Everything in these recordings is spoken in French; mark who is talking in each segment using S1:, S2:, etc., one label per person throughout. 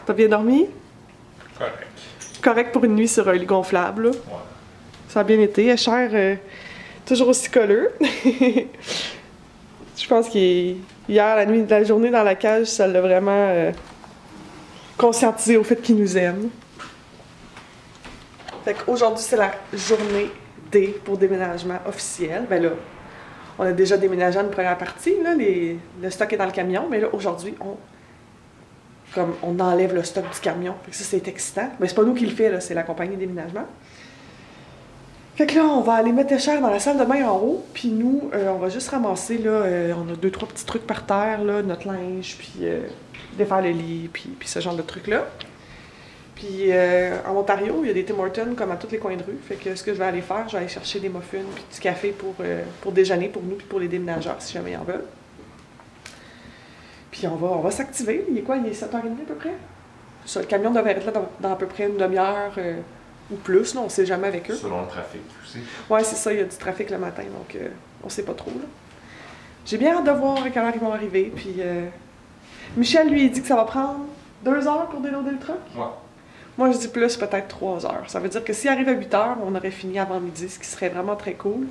S1: T'as bien dormi?
S2: Correct.
S1: Correct pour une nuit sur un lit gonflable, là.
S2: Ouais.
S1: Ça a bien été. Cher, toujours aussi colleux. Je pense qu'hier, la journée dans la cage, ça l'a vraiment conscientisé au fait qu'il nous aime. Fait qu'aujourd'hui, c'est la journée D pour déménagement officiel. Ben là, on a déjà déménagé une première partie, là, le stock est dans le camion, mais là, aujourd'hui, on enlève le stock du camion. Fait que ça, c'est excitant. Mais c'est pas nous qui le fait, là, c'est la compagnie de déménagement. Fait que là, on va aller mettre Escher dans la salle de bain en haut, puis nous, on va juste ramasser, là, on a 2-3 petits trucs par terre, là, notre linge, puis défaire le lit, puis ce genre de trucs-là. Puis en Ontario, il y a des Tim Hortons comme à tous les coins de rue. Fait que ce que je vais aller faire, je vais aller chercher des muffins puis du café pour déjeuner pour nous puis pour les déménageurs si jamais ils en veulent. Puis on va s'activer. Il est quoi? Il est 7h30 à peu près? Ça, le camion devrait être là dans à peu près une demi-heure ou plus. Là, on sait jamais avec eux.
S2: Selon le trafic aussi.
S1: Ouais, c'est ça. Il y a du trafic le matin, donc on sait pas trop. J'ai bien hâte de voir à quelle heure ils vont arriver. Puis Michel, lui, il dit que ça va prendre 2 heures pour déloader le truck.
S2: Ouais.
S1: Moi, je dis plus, peut-être 3 heures. Ça veut dire que s'il arrive à 8 heures, on aurait fini avant midi, ce qui serait vraiment très cool.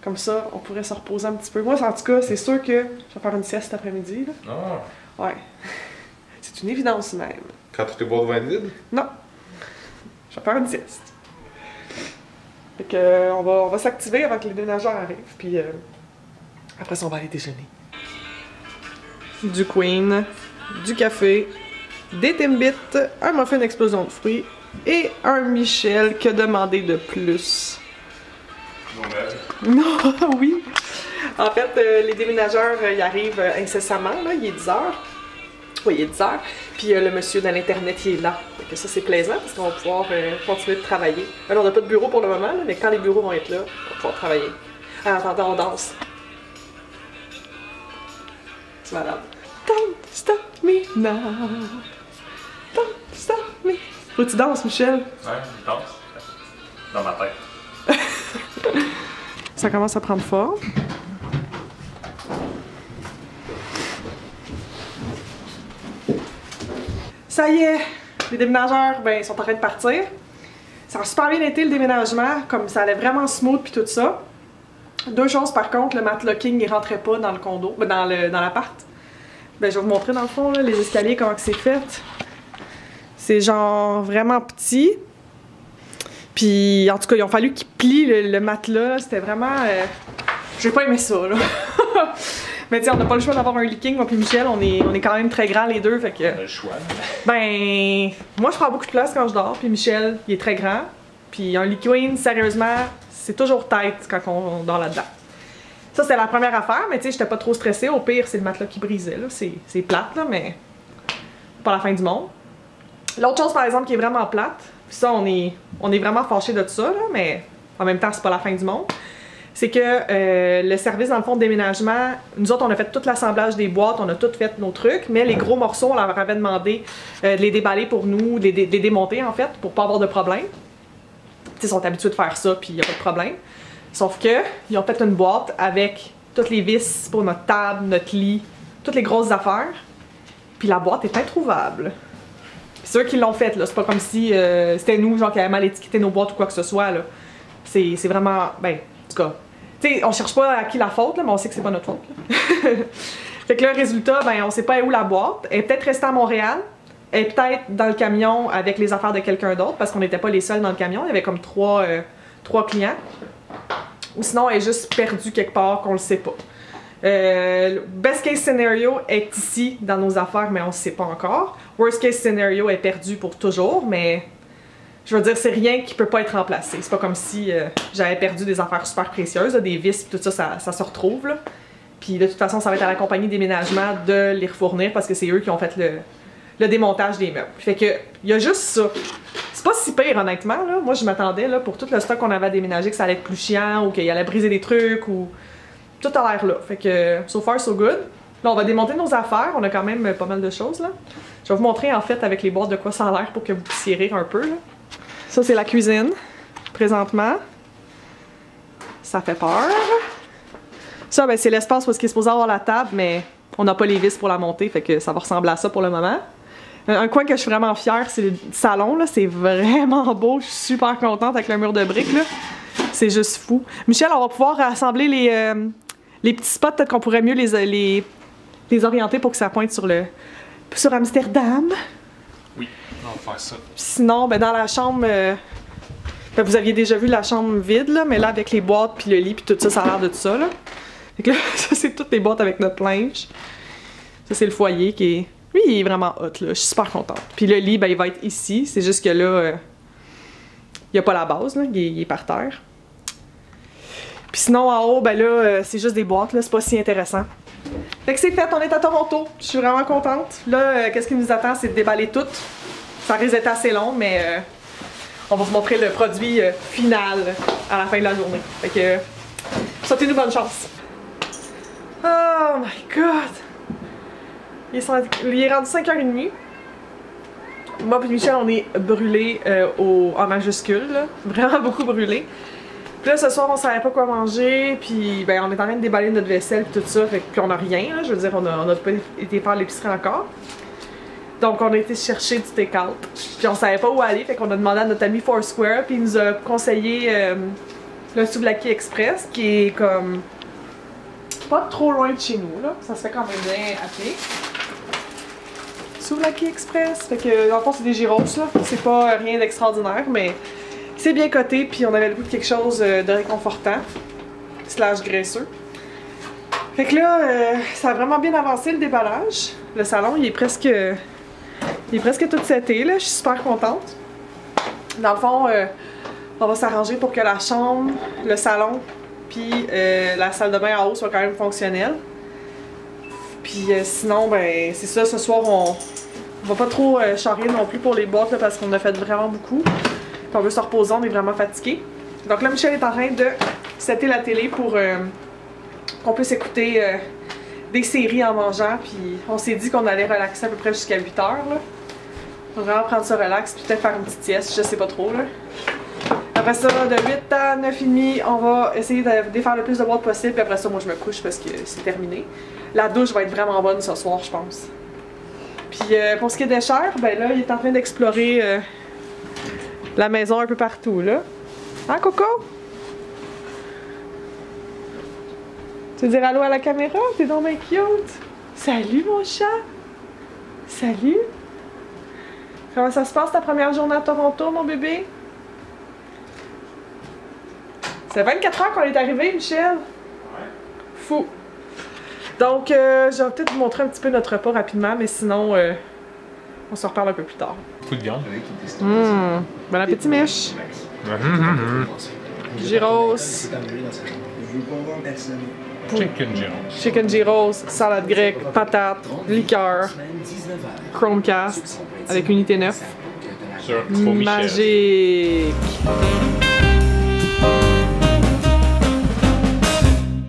S1: Comme ça, on pourrait se reposer un petit peu. Moi, en tout cas, c'est sûr que je vais faire une sieste cet après-midi.
S2: Ah.
S1: Ouais. C'est une évidence même.
S2: Quand tu te bois de vin vide?
S1: Non. Je vais faire une sieste. Fait que, on va s'activer avant que les déménageurs arrivent. Puis après ça, on va aller déjeuner. Du Queen, du café, des Timbits, un muffin explosion de fruits et un Michel. Que demander de plus? Non, oui. En fait, les déménageurs, ils arrivent incessamment, là. Il est 10h. Oui, il est 10h. Puis le monsieur de l'Internet, il est là. Fait que ça, c'est plaisant parce qu'on va pouvoir continuer de travailler. Alors, on n'a pas de bureau pour le moment, là, mais quand les bureaux vont être là, on va pouvoir travailler. En attendant, on danse. C'est malade. Don't stop me now. Don't stop me. Faut que tu danses, Michel.
S2: Ouais, je danse. Dans ma tête.
S1: Ça commence à prendre forme. Ça y est, les déménageurs, ben, ils sont en train de partir. Ça a super bien été le déménagement, comme ça allait vraiment smooth puis tout ça. 2 choses par contre, le matlocking il rentrait pas dans le condo, dans l'appart. Ben, je vais vous montrer dans le fond là, les escaliers, comment c'est fait. C'est genre vraiment petit. Puis en tout cas, il a fallu qu'ils plient le matelas. C'était vraiment... J'ai pas aimé ça, là. Mais tu sais, on n'a pas le choix d'avoir un leaking, moi puis Michel. On est quand même très grands les deux, fait que...
S2: On a le choix.
S1: Ben... Moi, je prends beaucoup de place quand je dors, puis Michel, il est très grand. Puis un lit queen, sérieusement, c'est toujours tête quand on dort là-dedans. Ça, c'était la première affaire, mais tu sais, j'étais pas trop stressée. Au pire, c'est le matelas qui brisait, là. C'est plate, là, mais... pas la fin du monde. L'autre chose, par exemple, qui est vraiment plate, puis ça, on est vraiment fâchés de ça, là, mais en même temps, c'est pas la fin du monde. C'est que le service, dans le fond, de déménagement, nous autres, on a fait tout l'assemblage des boîtes, on a tout fait nos trucs, mais les gros morceaux, on leur avait demandé de les déballer pour nous, de les démonter, en fait, pour pas avoir de problème. Tu sais, ils sont habitués de faire ça, puis il y a pas de problème. Sauf que, ils ont fait une boîte avec toutes les vis pour notre table, notre lit, toutes les grosses affaires, puis la boîte est introuvable. C'est eux qui l'ont fait, là. C'est pas comme si c'était nous, genre, qui avaient mal étiqueté nos boîtes ou quoi que ce soit, là. C'est vraiment... Ben, en tout cas... Tu sais, on cherche pas à qui la faute, là, mais on sait que c'est pas notre faute, là. Fait que le résultat, ben, on sait pas où la boîte. Elle est peut-être restée à Montréal. Elle est peut-être dans le camion avec les affaires de quelqu'un d'autre, parce qu'on n'était pas les seuls dans le camion. Il y avait comme 3 clients. Ou sinon, elle est juste perdue quelque part, qu'on le sait pas. Best case scenario est ici dans nos affaires, mais on ne sait pas encore. Worst case scenario est perdu pour toujours, mais je veux dire, c'est rien qui peut pas être remplacé. C'est pas comme si j'avais perdu des affaires super précieuses, là, des vis, tout ça, ça se retrouve. Là. Puis de toute façon, ça va être à la compagnie de déménagement de les refournir parce que c'est eux qui ont fait le démontage des meubles. Fait que, il y a juste ça. C'est pas si pire, honnêtement. Là. Moi, je m'attendais pour tout le stock qu'on avait à déménager que ça allait être plus chiant ou qu'il allait briser des trucs ou... Tout a l'air là. Fait que, so far, so good. Là, on va démonter nos affaires. On a quand même pas mal de choses, là. Je vais vous montrer, en fait, avec les boîtes de quoi ça a l'air pour que vous puissiez rire un peu, là. Ça, c'est la cuisine, présentement. Ça fait peur. Ça, ben, c'est l'espace où il est supposé avoir la table, mais on n'a pas les vis pour la monter, fait que ça va ressembler à ça pour le moment. Un coin que je suis vraiment fière, c'est le salon, là. C'est vraiment beau. Je suis super contente avec le mur de briques, là. C'est juste fou. Michel, on va pouvoir rassembler les petits spots. Peut-être qu'on pourrait mieux les orienter pour que ça pointe sur Amsterdam.
S2: Oui, on va faire ça.
S1: Puis sinon, ben, dans la chambre... ben, vous aviez déjà vu la chambre vide, là, mais là, avec les boîtes, puis le lit, puis tout ça, ça a l'air de tout ça, là. Fait que là, ça, c'est toutes les boîtes avec notre linge. Ça, c'est le foyer qui est... Lui, il est vraiment hot, là. Je suis super contente. Puis le lit, ben, il va être ici. C'est juste que là, il n'y a pas la base, là. Il est par terre. Puis sinon, en haut, ben là, c'est juste des boîtes, là. C'est pas si intéressant. Fait que c'est fait, on est à Toronto. Je suis vraiment contente. Là, qu'est-ce qui nous attend, c'est de déballer tout. Ça risque d'être assez long, mais on va vous montrer le produit final à la fin de la journée. Fait que, souhaitez-nous bonne chance. Oh my god! Il est rendu 5h30. Moi et Michel, on est brûlés en majuscule, là. Vraiment beaucoup brûlés. Puis là, ce soir, on savait pas quoi manger, puis ben, on est en train de déballer notre vaisselle et tout ça, fait que, puis on a rien, là. Je veux dire, on a pas été faire l'épicerie encore. Donc, on a été chercher du take-out, puis on savait pas où aller, fait qu'on a demandé à notre ami Foursquare, puis il nous a conseillé le Souvlaki Express, qui est comme pas trop loin de chez nous, là. Ça se fait quand même bien à pied. Souvlaki Express, fait que dans le fond, c'est des gyros, là. C'est pas rien d'extraordinaire, mais c'est bien coté, puis on avait le goût de quelque chose de réconfortant, slash graisseux. Fait que là, ça a vraiment bien avancé le déballage. Le salon, il est presque tout seté, là. Je suis super contente. Dans le fond, on va s'arranger pour que la chambre, le salon, puis la salle de bain en haut soient quand même fonctionnelles. Puis sinon, ben c'est ça, ce soir, on va pas trop charrier non plus pour les boîtes, là, parce qu'on a fait vraiment beaucoup. On veut se reposer, on est vraiment fatigué. Donc là, Michel est en train de setter la télé pour qu'on puisse écouter des séries en mangeant. Puis on s'est dit qu'on allait relaxer à peu près jusqu'à 8h. Là. On va vraiment prendre ça relax, puis peut-être faire une petite sieste, je sais pas trop. Là. Après ça, de 8 à 9h30, on va essayer de défaire le plus de boîtes possible. Puis après ça, moi je me couche parce que c'est terminé. La douche va être vraiment bonne ce soir, je pense. Puis pour ce qui est des chairs, ben là, il est en train d'explorer la maison un peu partout, là. Hein, Coco? Tu veux dire allô à la caméra? T'es donc bien cute! Salut, mon chat! Salut! Comment ça se passe ta première journée à Toronto, mon bébé? C'est 24 heures qu'on est arrivé, Michel!
S2: Ouais.
S1: Fou! Donc, je vais peut-être vous montrer un petit peu notre repas rapidement, mais sinon, on se reparle un peu plus tard.
S2: Beaucoup de viande.
S1: Bon appétit, Mich! Gyros,
S2: Chicken gyros.
S1: chicken gyros, salade grecque, patates, liqueur, Chromecast avec unité 9.
S2: Sur pour Michel.
S1: Magique!